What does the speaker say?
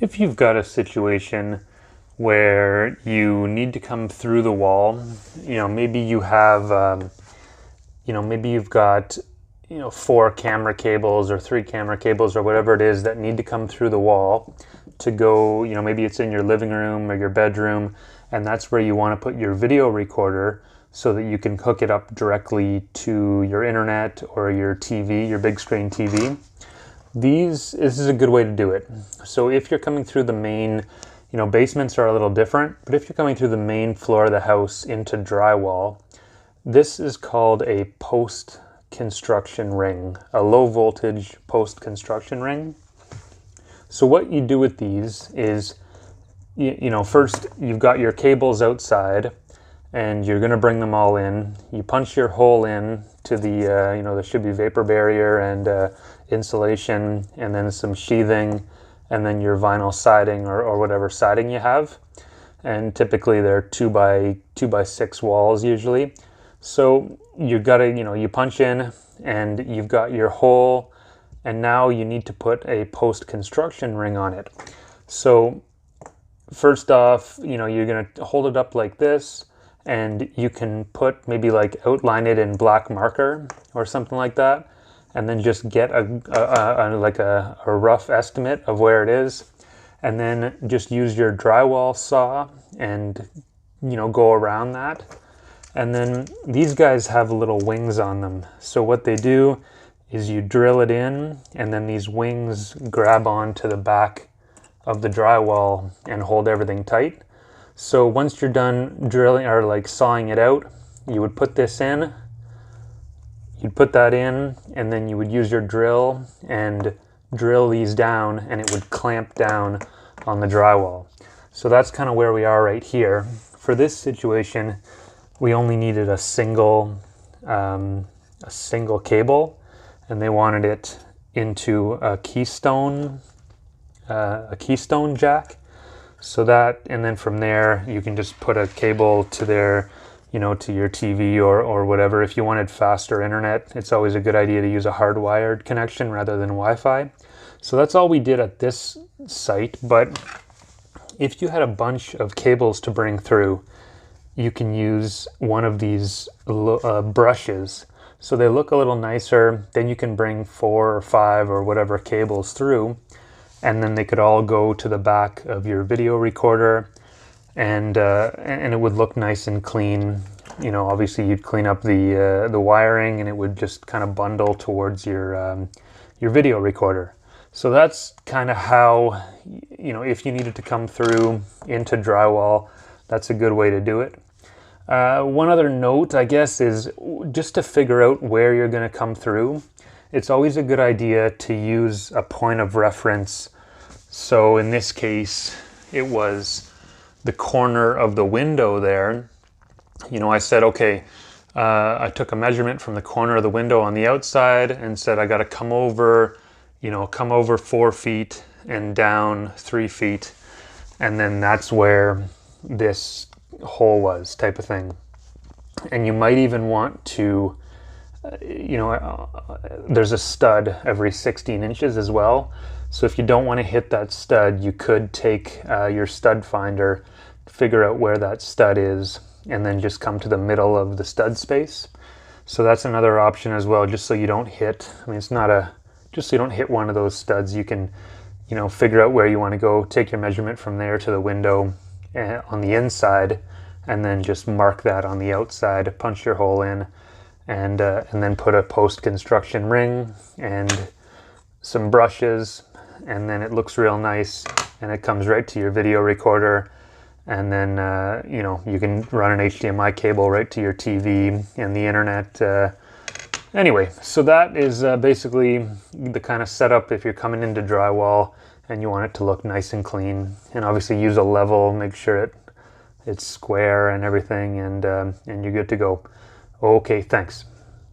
If you've got a situation where you need to come through the wall, maybe you have, maybe you've got, four camera cables or three camera cables or whatever it is that need to come through the wall to go, maybe it's in your living room or your bedroom, and that's where you want to put your video recorder so that you can hook it up directly to your internet or your TV, your big screen TV. This is a good way to do it. So if you're coming through the main, basements are a little different, but if you're coming through the main floor of the house into drywall, this is called a post-construction ring, a low voltage post-construction ring. So what you do with these is, first you've got your cables outside and you're going to bring them all in. You punch your hole in to the, there should be vapor barrier and insulation and then some sheathing and then your vinyl siding or whatever siding you have. And typically they're 2x6 walls usually. So you gotta, you punch in and you've got your hole, and now you need to put a post-construction ring on it. So first off, you're gonna hold it up like this, and you can put maybe like outline it in black marker or something like that, and then just get a rough estimate of where it is, and then just use your drywall saw and go around that. And then these guys have little wings on them. So what they do is you drill it in, and then these wings grab onto the back of the drywall and hold everything tight. So once you're done drilling or like sawing it out, you would put this in, you'd put that in, and then you would use your drill and drill these down, and it would clamp down on the drywall. So that's kind of where we are right here. For this situation, we only needed a single cable, and they wanted it into a keystone jack. So that, and then from there you can just put a cable to their, to your TV or whatever. If you wanted faster internet, it's always a good idea to use a hardwired connection rather than Wi-Fi. So that's all we did at this site. But if you had a bunch of cables to bring through, you can use one of these brushes. So they look a little nicer. Then you can bring 4 or 5 or whatever cables through, and then they could all go to the back of your video recorder, and it would look nice and clean. Obviously you'd clean up the wiring, and it would just kind of bundle towards your video recorder. So that's kind of how, if you needed to come through into drywall, that's a good way to do it. One other note, I guess, is just to figure out where you're going to come through. It's always a good idea to use a point of reference. So in this case, it was the corner of the window there. I said, okay, I took a measurement from the corner of the window on the outside and said I got to come over 4 feet and down 3 feet. And then that's where this hole was, type of thing. And you might even want to, there's a stud every 16 inches as well. So if you don't want to hit that stud, you could take your stud finder, figure out where that stud is, and then just come to the middle of the stud space. So that's another option as well, just so you don't hit, it's not just so you don't hit one of those studs. You can, figure out where you want to go, take your measurement from there to the window on the inside, and then just mark that on the outside, punch your hole in, and then put a post-construction ring and some brushes, and then it looks real nice, and it comes right to your video recorder. And then you can run an HDMI cable right to your TV and the internet. Anyway, so that is basically the kind of setup if you're coming into drywall and you want it to look nice and clean. And obviously use a level, make sure it's square and everything, and you're good to go. Okay, thanks.